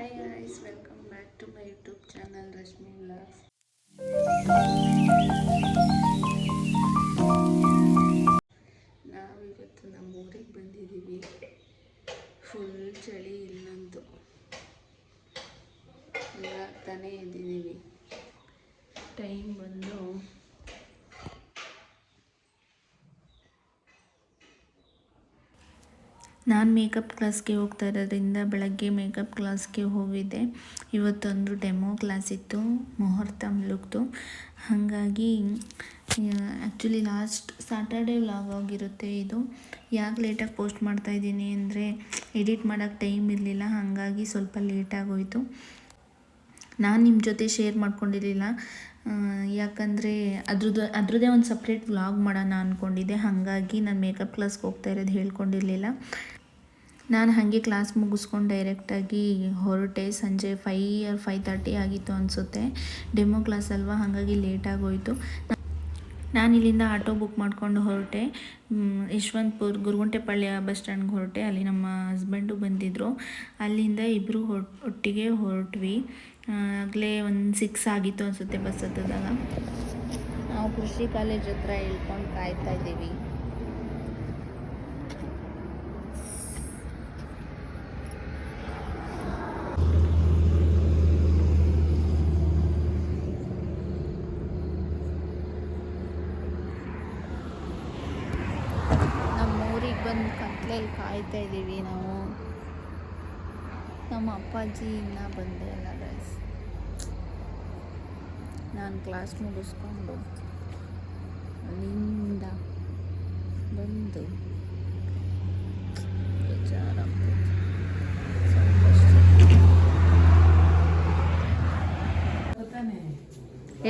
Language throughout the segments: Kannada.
Hi guys, welcome back to my YouTube channel Rashmi Vlogs. ನಾವಿವತ್ತು ನಮ್ಮ ಊರಿಗೆ ಬಂದಿದ್ದೀವಿ. ಫುಲ್ ಚಳಿ ಇಲ್ಲಂತೂ ತಾನೇ ಇದ್ದೀವಿ. ಟೈಮ್ ಬಂದು ನಾನು ಮೇಕಪ್ ಕ್ಲಾಸ್ಗೆ ಹೋಗ್ತಾ ಇರೋದ್ರಿಂದ ಬೆಳಗ್ಗೆ ಮೇಕಪ್ ಕ್ಲಾಸ್ಗೆ ಹೋಗಿದ್ದೆ. ಇವತ್ತೊಂದು ಡೆಮೋ ಕ್ಲಾಸ್ ಇತ್ತು ಮುಹೂರ್ತ ಲುಕ್ದು. ಹಾಗಾಗಿ ಆ್ಯಕ್ಚುಲಿ ಲಾಸ್ಟ್ ಸ್ಯಾಟರ್ಡೇ ವ್ಲಾಗ್ ಆಗಿರುತ್ತೆ ಇದು. ಯಾಕೆ ಲೇಟಾಗಿ ಪೋಸ್ಟ್ ಮಾಡ್ತಾಯಿದ್ದೀನಿ ಅಂದರೆ ಎಡಿಟ್ ಮಾಡೋಕ್ಕೆ ಟೈಮ್ ಇರಲಿಲ್ಲ, ಹಾಗಾಗಿ ಸ್ವಲ್ಪ ಲೇಟಾಗೋಯಿತು. ನಾನು ನಿಮ್ಮ ಜೊತೆ ಶೇರ್ ಮಾಡ್ಕೊಂಡಿರಲಿಲ್ಲ, ಯಾಕಂದರೆ ಅದ್ರದ್ದೇ ಒಂದು ಸಪ್ರೇಟ್ ವ್ಲಾಗ್ ಮಾಡೋಣ ಅಂದ್ಕೊಂಡಿದ್ದೆ. ಹಾಗಾಗಿ ನಾನು ಮೇಕಪ್ ಕ್ಲಾಸ್ಗೆ ಹೋಗ್ತಾ ಇರೋದು ಹೇಳ್ಕೊಂಡಿರಲಿಲ್ಲ. ನಾನು ಹಾಗೆ ಕ್ಲಾಸ್ ಮುಗಿಸ್ಕೊಂಡು ಡೈರೆಕ್ಟಾಗಿ ಹೊರಟೆ. ಸಂಜೆ 5:30 ಆಗಿತ್ತು ಅನಿಸುತ್ತೆ. ಡೆಮೋ ಕ್ಲಾಸ್ ಅಲ್ವಾ, ಹಾಗಾಗಿ ಲೇಟಾಗೋಯಿತು. ನಾನು ಇಲ್ಲಿಂದ ಆಟೋ ಬುಕ್ ಮಾಡ್ಕೊಂಡು ಹೊರಟೆ. ಯಶವಂತಪುರ ಗುರುಗುಂಟೆಪಾಳ್ಯ ಬಸ್ ಸ್ಟ್ಯಾಂಡ್ಗೆ ಹೊರಟೆ. ಅಲ್ಲಿ ನಮ್ಮ ಹಸ್ಬೆಂಡು ಬಂದಿದ್ದರು. ಅಲ್ಲಿಂದ ಇಬ್ಬರು ಒಟ್ಟಿಗೆ ಹೊರಟ್ವಿ. ಆಗಲೇ ಒಂದು 6 ಆಗಿತ್ತು ಅನಿಸುತ್ತೆ ಬಸ್ ಹತ್ತಿದಾಗ. ನಾವು ಕೃಷಿ ಕಾಲೇಜ್ ಹತ್ರ ಇಳ್ಕೊಂಡು ಕಾಯ್ತಾ ಇದ್ದೀವಿ. ಬಂದು ಕತ್ಲೆಯಲ್ಲಿ ಕಾಯ್ತಾ ಇದ್ದೀವಿ ನಾವು. ನಮ್ಮ ಅಪ್ಪಾಜಿ ಇನ್ನೂ ಬಂದೇ ಇಲ್ಲ ಗೈಸ್. ನಾನು ಕ್ಲಾಸ್ ಮುಗಿಸ್ಕೊಂಡು ಅಲ್ಲಿಂದ ಬಂದು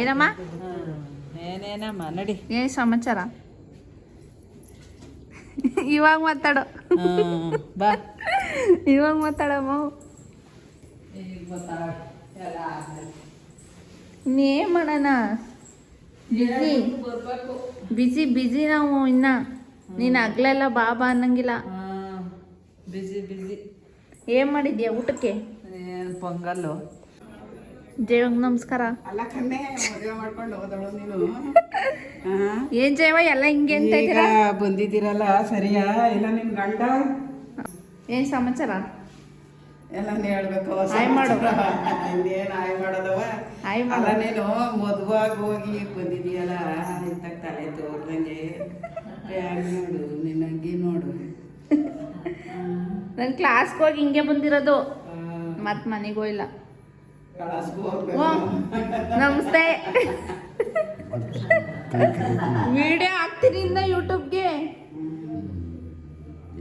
ಏನಮ್ಮ ಏನೇನಮ್ಮ ನಡಿ, ಏನು ಸಮಾಚಾರ? ಇವಾಗ ಮಾತಾಡೋ, ಬಾ ಇವಾಗ ಮಾತಾಡಮ್ಮ. ಇನ್ನೇನು ಮಾಡೋಣ, ಬಿಜಿ ನಾವು ಇನ್ನ. ನೀನು ಹಗ್ಲೆಲ್ಲ ಬಾಬಾ ಅನ್ನಂಗಿಲ್ಲ. ಬಿಜಿ ಏನು ಮಾಡಿದ್ಯಾ ಊಟಕ್ಕೆ? ಏನು ಪೊಂಗಲ್ಲು. ಜಯವಾಗ ನಮಸ್ಕಾರ. ಏನ್ ಜಯವ ಎಲ್ಲ ಹಿಂಗೆ ಅಂತ ಇದ್ದೀರಾ? ಬಂದಿದ್ದೀರಲ್ಲ ಸರಿಯಾ? ಇಲ್ಲ ನಿಮ್ ಗಂಡ ಏನ್ ಸಮಾಚಾರ? ಎಲ್ಲ ಹೇಳ್ಬೇಕು. ಆಯ್ ಮಾಡು. ಇನ್ನೇನು ಆಯ್ ಮಾಡೋದವ? ಆಯ್ ಅಲ್ಲ, ನೀನು ಮದುವಾಗಿ ಹೋಗಿ ಬಂದಿದೀಯಲ್ಲ, ಇಂತ ತಲೆ ತೋರ್ದಂಗೆ ನೋಡು, ನಿನ್ನ ಅಂಗಿ ನೋಡು. ನಾನು ಕ್ಲಾಸ್ಗೆ ಹೋಗಿ ಹಿಂಗೆ ಬಂದಿರೋದು, ಮತ್ ಮನೆಗೂ ಇಲ್ಲ. ನಮಸ್ತೆ. ವಿಡಿಯೋ ಹಾಕ್ತೀನಿ ಇನ್ನ ಯೂಟ್ಯೂಬ್ಗೆ.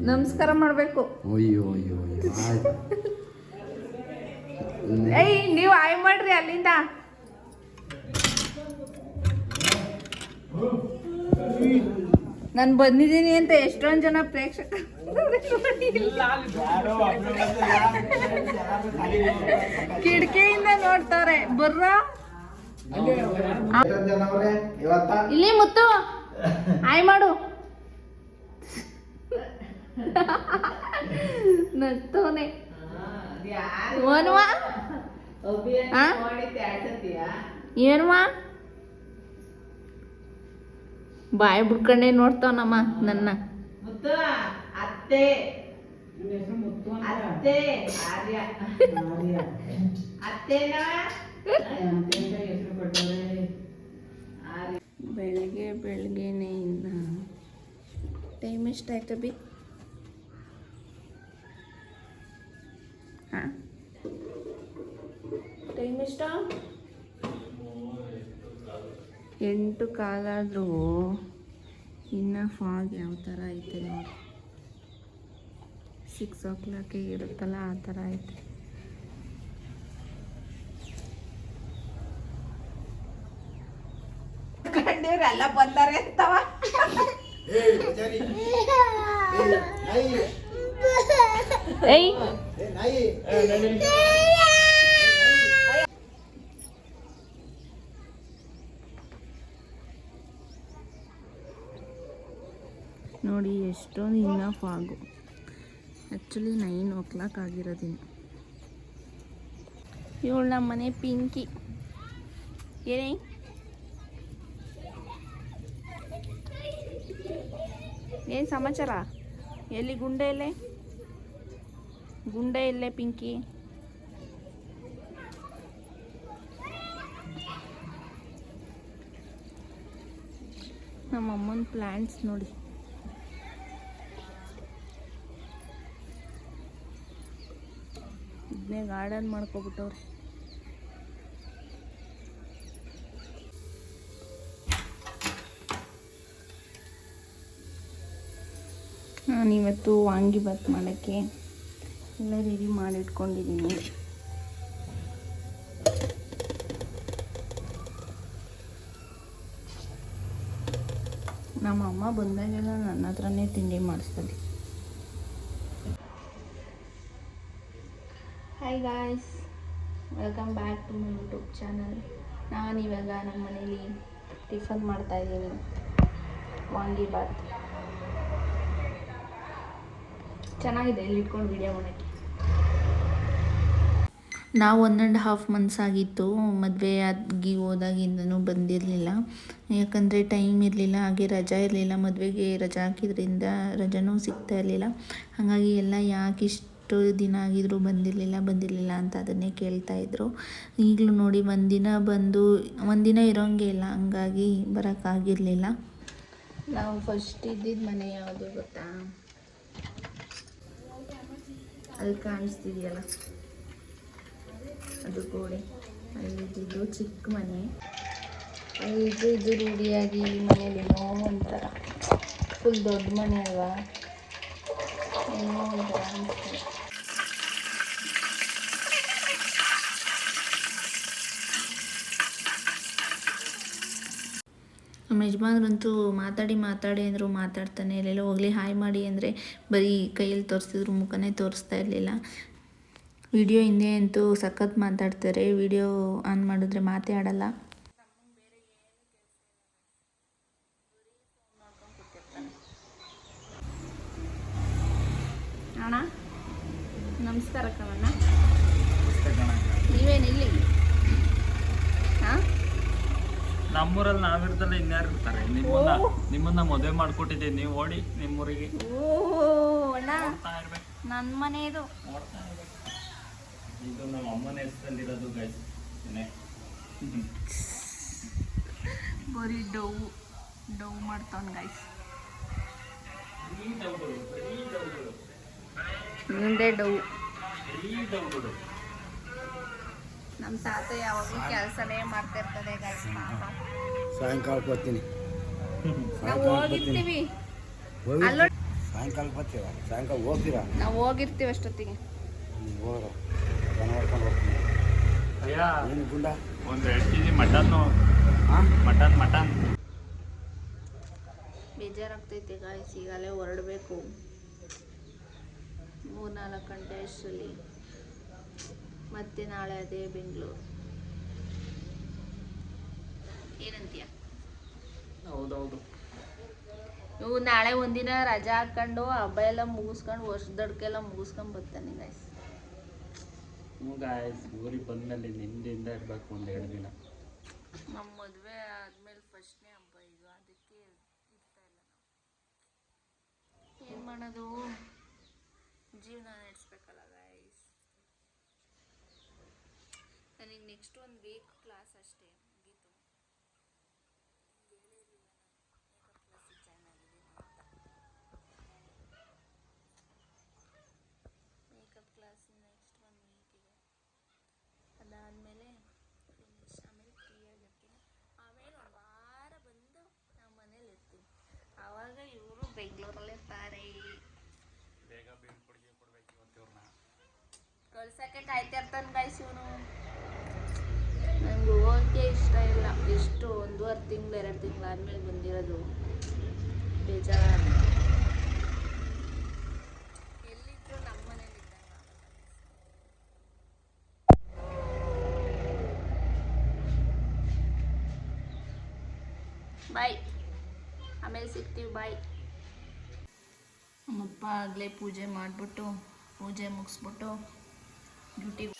ನಮಸ್ಕಾರ ಮಾಡಬೇಕು. ಏಯ್, ನೀವು ಆಯ್ ಮಾಡ್ರಿ ಅಲ್ಲಿಂದ. ನಾನು ಬಂದಿದ್ದೀನಿ ಅಂತ ಎಷ್ಟೊಂದು ಜನ ಪ್ರೇಕ್ಷಕರು ಕಿಟಕಿಯಿಂದ ನೋಡ್ತಾರೆ. ಬರ್ರ ಇಲ್ಲಿ ಮುತ್ತು ಆಯ್ ಮಾಡು. ನಗ್ತವನೆ ಏನ್ವಾ ಬಾಯ್ ಬಿಡ್ಕೊಂಡೆ ನೋಡ್ತಾವನಮ್ಮ ನನ್ನ. ಬೆಳಗ್ಗೆನೆ ಇನ್ನ ಟೈಮ್ ಎಷ್ಟಾಯ್ತು ಬಿ? ಹಾಂ, ಟೈಮ್ ಎಷ್ಟ? 8:15 ಆದರೂ ಇನ್ನು ಫಾಗ್ ಯಾವ ಥರ ಐತೆ ನೋಡಿ. 6 o'clock ಇರುತ್ತಲ್ಲ, ಆ ಥರ ಐತೆ. ಕಂಡಿವ್ರೆಲ್ಲ ಬಂದಾರೆ ಅಂತವ. ಏಯ್ ನೋಡಿ ಎಷ್ಟೊಂದು ಇನ್ನೂ ಫಾಗು. Actually 9 o'clock ಆಗಿರೋದಿನ್ನು. ಇವಳು ನಮ್ಮ ಮನೆ ಪಿಂಕಿ. ಏನೇ ಏನು ಸಮಾಚಾರ? ಎಲ್ಲಿ ಗುಂಡೆ ಎಲ್ಲೇ? ಗುಂಡೆ ಎಲ್ಲೇ ಪಿಂಕಿ? ನಮ್ಮ ಅಮ್ಮನ ಪ್ಲ್ಯಾಂಟ್ಸ್ ನೋಡಿ. ಇದನ್ನೇ ಗಾರ್ಡನ್ ಮಾಡ್ಕೊಬಿಟ್ಟವ್ರೆ. ನಾನಿವತ್ತು ವಾಂಗಿಬಾತ್ ಮಾಡೋಕ್ಕೆ ಎಲ್ಲ ರೆಡಿ ಮಾಡಿಟ್ಕೊಂಡಿದ್ದೀನಿ. ನಮ್ಮ ಅಮ್ಮ ಬಂದಾಗೆಲ್ಲ ನನ್ನ ಹತ್ರನೇ ತಿಂಡಿ ಮಾಡಿಸ್ತದೆ. Hi guys, welcome back to my YouTube channel. ನಾನಿವಾಗ ನಮ್ಮ ಮನೇಲಿ ಟಿಫನ್ ಮಾಡ್ತಾಯಿದ್ದೀನಿ, ವಾಂಗಿಬಾತ್. ಚೆನ್ನಾಗಿದೆ, ಇಲ್ಲಿ ಇಟ್ಕೊಂಡು ವಿಡಿಯೋ ಮಾಡೋಕ್ಕೆ. ನಾವು 1.5 ಮಂತ್ಸ್ ಆಗಿತ್ತು ಮದುವೆ ಆಗಿ ಹೋದಾಗಿಂದನೂ ಬಂದಿರಲಿಲ್ಲ. ಯಾಕಂದರೆ ಟೈಮ್ ಇರಲಿಲ್ಲ, ಹಾಗೆ ರಜಾ ಇರಲಿಲ್ಲ. ಮದುವೆಗೆ ರಜಾ ಹಾಕಿದ್ರಿಂದ ರಜನೂ ಸಿಗ್ತಾ ಇರಲಿಲ್ಲ. ಹಾಗಾಗಿ ಎಲ್ಲ ಯಾಕೆ ಇಷ್ಟು ದಿನ ಆಗಿದ್ರು ಬಂದಿರಲಿಲ್ಲ ಅಂತ ಅದನ್ನೇ ಕೇಳ್ತಾಯಿದ್ರು. ಈಗಲೂ ನೋಡಿ ಒಂದಿನ ಇರೋಂಗೆ ಇಲ್ಲ, ಹಂಗಾಗಿ ಬರೋಕ್ಕಾಗಿರಲಿಲ್ಲ. ನಾವು ಫಸ್ಟ್ ಇದ್ದಿದ್ದು ಮನೆ ಯಾವುದು ಗೊತ್ತಾ? ಅಲ್ಲಿ ಕಾಣಿಸ್ತಿದೆಯಲ್ಲ, ಅದು ಗೋಡೆ. ಅಲ್ಲಿದ್ದು ಚಿಕ್ಕ ಮನೆ. ಇದು ರೂಢಿಯಾಗಿ ಈ ಮನೇಲಿ ಏನೋ ಒಂಥರ ಫುಲ್ ದೊಡ್ಡ ಮನೆ ಅಲ್ವಾ, ಏನೋ ಒಂಥರ ಅನಿಸ್ತದೆ. ನಮ್ಮ ಯಜಮಾನ್ರಂತೂ ಮಾತಾಡಿ ಅಂದರು ಮಾತಾಡ್ತಾನೆ ಇರಲಿಲ್ಲ. ಹೋಗಲಿ ಹಾಯ್ ಮಾಡಿ ಅಂದರೆ ಬರೀ ಕೈಯಲ್ಲಿ ತೋರಿಸ್ತಿದ್ರು, ಮುಖನೇ ತೋರಿಸ್ತಾ ಇರಲಿಲ್ಲ. ವಿಡಿಯೋ ಹಿಂದೆ ಅಂತೂ ಸಖತ್ ಮಾತಾಡ್ತಾರೆ, ವಿಡಿಯೋ ಆನ್ ಮಾಡಿದ್ರೆ ಮಾತೇ ಆಡಲ್ಲ. ಅಣ್ಣ ನಮಸ್ಕಾರ ಕಣಣ್ಣ. ನೀವೇನಿಲ್ಲಿ? ಹಾಂ, ನಮ್ಮೂರಲ್ಲಿ ನಾವಿರ್ದಲ್ಲ ಇನ್ಯಾರು ಇರ್ತಾರೆ? ನಿಮ್ಮನ್ನ ಮದುವೆ ಮಾಡ್ಕೊಟ್ಟಿದ್ದೀವಿ, ನೀವು ಓಡಿ ನಿಮ್ಮೂರಿಗೆ. ಓ ಅಣ್ಣ, ನನ್ನ ಮನೆ ಇದು. ಇದು ನಮ್ಮ ಅಮ್ಮನ ಹೆಸರಲ್ಲಿರೋದು ಗೈಸ್. ಬರೀ ಡವ್ ಮಾಡ್ತಾವನ್ ಗೈಸ್. ಮುಂದೆ ಡವ್. ನಮ್ಮ ತಾತ ಯಾವಾಗಲೂ ಕೆಲಸನೇ ಮಾಡ್ತಾ ಇರ್ತದೆ ಗೈಸ್. ಸಾಯಂಕಾಲಕ್ಕೆ ಬರ್ತೀನಿ. ನಾವು ಹೋಗಿರ್ತೀವಿ, ಸಾಯಂಕಾಲಕ್ಕೆ ಬರ್ತೀರ? ಸಾಯಂಕಾಲ ಹೋಗ್ತೀರಾ? ನಾವು ಹೋಗಿರ್ತೀವಿ ಅಷ್ಟೊತ್ತಿಗೆ. ಹೋಗೋದು ಜನ ಹೊಡ್ಕೊಂಡು ಹೋಗ್ತೀನಿ. ಅಯ್ಯ, ಏನು ಗುಂಡ? ಒಂದು 2 kg ಮಟನ್ನು. ಹಾಂ, ಮಟನ್. ಬೇಜಾರಾಗ್ತೈತೆ ಗಾಯ್ಸ್, ಈಗಲೇ ಹೊರಡಬೇಕು 3-4 ಗಂಟೆ ಅಷ್ಟರಲ್ಲಿ. ಮತ್ತೆ ನಾಳೆ ಅದೇ ಬೆಂಗಳೂರು. ಏನಂತೀಯ? ಹೌದೌದು. ಇವು ನಾಳೆ ಒಂದಿನ ರಜಾ ಹಾಕೊಂಡು ಹಬ್ಬ ಎಲ್ಲ ಮುಗಿಸ್ಕೊಂಡು ವರ್ಷದಡ್ಕೆಲ್ಲ ಮುಗಿಸ್ಕೊಂಡು ಬರ್ತಾನೆ ಗೈಸ್. ಗಾಯ್ಸ್, ಊರಿಗೆ ಬಂದಮೇಲೆ ನಿಂದಿಂದ ಇರಬೇಕು 1-2 ದಿನ. ನಮ್ಮ ಮದುವೆ ಆದಮೇಲೆ ಫಸ್ಟ್ನೇ ಹಬ್ಬ ಇದು, ಅದಕ್ಕೆ ಇರ್ತಾ ಇಲ್ಲ ನಾವು. ಏನು ಮಾಡೋದು, ಜೀವನ ನಡೆಸ್ಬೇಕಲ್ಲ ಗೈಸ್. ನನಗೆ ನೆಕ್ಸ್ಟ್ 1 ವೀಕ್ ಕ್ಲಾಸ್ ಅಷ್ಟೇ ಮುಗೀತು. ಮೇಕಪ್ ಕ್ಲಾಸಿಗೆ ಜಾಯ್ನ್ ಆಗಿದ್ದೀನಿ ಅಂತ. ಮೇಕಪ್ ಕ್ಲಾಸ್ ನೆಕ್ಸ್ಟ್ 1 ವೀಕ್ ಇದೆ. ಅದಾದಮೇಲೆ ಫಿನಿಶ್. ಆಮೇಲೆ ಫ್ರೀ ಆಗಿರ್ತೀನಿ. ಆಮೇಲೆ 1 ವಾರ ಬಂದು ನಾವು ಮನೇಲಿ ಇರ್ತೀನಿ. ಆವಾಗ ಇವರು ಬೆಂಗಳೂರಲ್ಲಿರ್ತಾರೆ. ಬೇಗ ಬೀಳ್ಕೊಡುಗೆ ಕೊಡ್ಬೇಕು ಇವತ್ತು ಇವ್ರನ್ನ. ಕಳ್ಸೋಕ್ಕೆ ಕಾಯ್ತಾ ಇರ್ತಾನೆ ಗೈಸ್ ಇವನು. ನನಗೆ ಹೋಗೋಕ್ಕೆ ಇಷ್ಟ ಇಲ್ಲ. ಎಷ್ಟು 1.5 ತಿಂಗಳು 2 ತಿಂಗಳು ಆದಮೇಲೆ ಬಂದಿರೋದು, ಬೇಜಾರು. ಎಲ್ಲಿದ್ರು ನಮ್ಮ ಮನೇಲಿ ಇದ್ದಂಗೆ ಆಗಲ್ಲ. ಬಾಯ್, ಆಮೇಲೆ ಸಿಗ್ತೀವಿ, ಬಾಯ್. ನಮ್ಮಪ್ಪ ಆಗಲೇ ಪೂಜೆ ಮಾಡಿಬಿಟ್ಟು, ಪೂಜೆ ಮುಗಿಸ್ಬಿಟ್ಟು ಡ್ಯೂಟಿಗೆ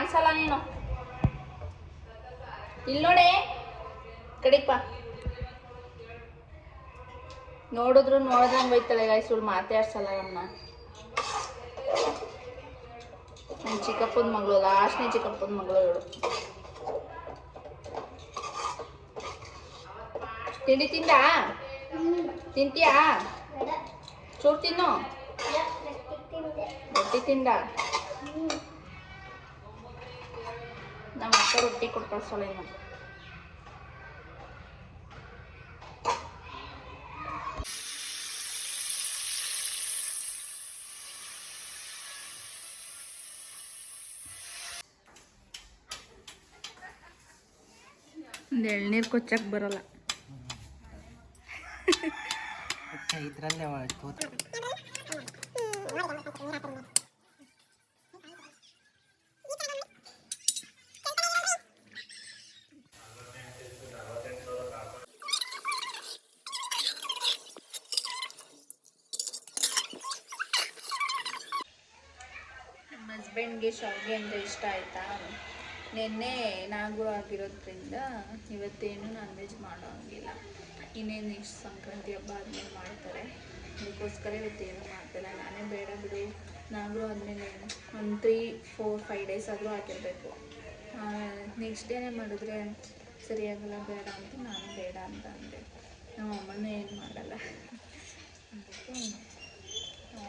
ಕಾಣಿಸಲ್ಲ ನೀನು. ಇಲ್ಲಿ ನೋಡಿ ಕಡಿಪ ನೋಡಿದ್ರಂಗೆ ಹೋಯ್ತಾಳೆ ಗಾಯ್ಸ್. ಇವಳು ಮಾತಾಡ್ಸಲ್ಲ ನಮ್ಮನ್ನ. ನನ್ನ ಚಿಕ್ಕಪ್ಪನ ಮಗಳು, ಲಾಸ್ಟ್ನೇ ಚಿಕ್ಕಪ್ಪನ ಮಗಳು ಇವಳು. ತಿಂಡಿ ತಿಂತೀಯಾ? ಚೂರು ತಿನ್ನು. ರೊಟ್ಟಿ ತಿಂದ? ನಮ್ಮ ಅಕ್ಕ ರೊಟ್ಟಿ ಕೊಟ್ಟು ಕಳ್ಸೋಳ ಇನ್ನು. ಒಂದು ಎಳ್ನೀರು ಕೊಚ್ಚಕ್ಕೆ ಬರಲ್ಲ. ಇದರಲ್ಲೇ ನಮ್ಮ ಹಸ್ಬೆಂಡ್ಗೆ ಶಾವಿಗೆ ಅಂದರೆ ಇಷ್ಟ ಆಯಿತಾ. ನಿನ್ನೆ ನಾಗೂರು ಆಗಿರೋದ್ರಿಂದ ಇವತ್ತೇನು ನಾನ್ ವೆಜ್ ಮಾಡೋ ಹಂಗಿಲ್ಲ. ಇನ್ನೇನು ನೆಕ್ಸ್ಟ್ ಸಂಕ್ರಾಂತಿ ಹಬ್ಬ ಆದಮೇಲೆ ಮಾಡ್ತಾರೆ. ಅದಕ್ಕೋಸ್ಕರ ಇವತ್ತೇನು ಮಾಡ್ತಿಲ್ಲ. ನಾನೇ ಬೇಡ ಬಿಡು, ನಾಗೂರು ಆದಮೇಲೆ ಒಂದು 3-4-5 ಡೇಸ್ ಆದರೂ ಹಾಕಿರಬೇಕು. ನೆಕ್ಸ್ಟ್ ಡೇನೇ ಮಾಡಿದ್ರೆ ಸರಿಯಾಗಲ್ಲ, ಬೇಡ ಅಂತ ನಾನು ಬೇಡ ಅಂತ ಅಂದೆ. ನಮ್ಮ ಅಮ್ಮನೂ ಏನು ಮಾಡಲ್ಲ. ಅದಕ್ಕೆ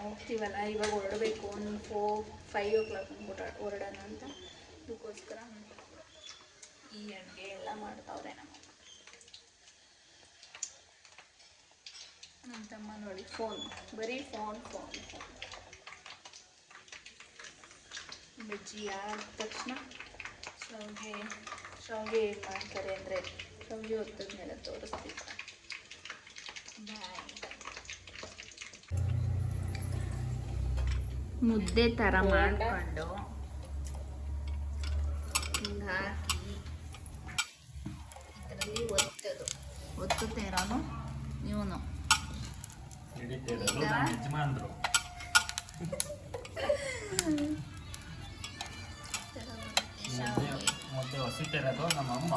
ಹೋಗ್ತೀವಲ್ಲ, ಇವಾಗ ಹೊರಡಬೇಕು. ಒಂದು 4-5 o'clock ಅಂದ್ಬಿಟ್ಟು ಹೊರಡೋಣ ಅಂತ. ಅದಕ್ಕೋಸ್ಕರ ಈ ಅಡುಗೆ ಎಲ್ಲ ಮಾಡ್ತಾವ್ರೆ ನಮ್ಮ ತಮ್ಮ. ನೋಡಿ ಫೋನ್, ಬರೀ ಫೋನ್. ಬಜ್ಜಿ ಆದ ತಕ್ಷಣ ಶಾವಿಗೆ ಏನು ಮಾಡ್ತಾರೆ ಅಂದರೆ ಶಾವಿಗೆ ಹೊತ್ತದ್ಮೇಲೆ ತೋರಿಸ್ತೀವಿ. ಬಾಯ್. ಮುದ್ದೆ ಥರ ಮಾಡಿಕೊಂಡು ಹಿಂಗೆ ಹಾಕಿ ಇದರಲ್ಲಿ ಒತ್ತುತ್ತೆ ಇರೋನು ಇವನು. ಯಜಮಾನ್ರು ಮತ್ತೆ ಹೊಸಿತಿರೋದು ನಮ್ಮಮ್ಮ.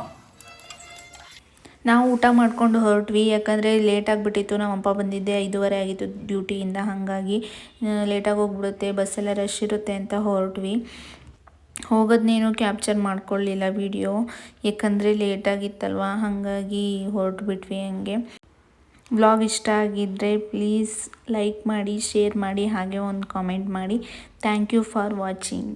ನಾವು ಊಟ ಮಾಡ್ಕೊಂಡು ಹೊರಟ್ವಿ. ಯಾಕಂದರೆ ಲೇಟ್ ಆಗಿಬಿಟ್ಟಿತ್ತು. ನಮ್ಮ ಅಪ್ಪ ಬಂದಿದ್ದೆ 5:30 ಆಗಿತ್ತು ಡ್ಯೂಟಿಯಿಂದ. ಹಾಗಾಗಿ ಲೇಟಾಗಿ ಹೋಗ್ಬಿಡುತ್ತೆ, ಬಸ್ಸೆಲ್ಲ ರಶ್ ಇರುತ್ತೆ ಅಂತ ಹೊರಟ್ವಿ. ಹೋಗೋದನ್ನೇನು ಕ್ಯಾಪ್ಚರ್ ಮಾಡ್ಕೊಳ್ಳಿಲ್ಲ ವಿಡಿಯೋ, ಯಾಕಂದರೆ ಲೇಟಾಗಿತ್ತಲ್ವ. ಹಾಗಾಗಿ ಹೊರಟ್ಬಿಟ್ವಿ ಹಂಗೆ. ವ್ಲಾಗ್ ಇಷ್ಟ ಆಗಿದ್ದರೆ ಪ್ಲೀಸ್ ಲೈಕ್ ಮಾಡಿ, ಶೇರ್ ಮಾಡಿ, ಹಾಗೆ ಒಂದು ಕಾಮೆಂಟ್ ಮಾಡಿ. Thank you for watching.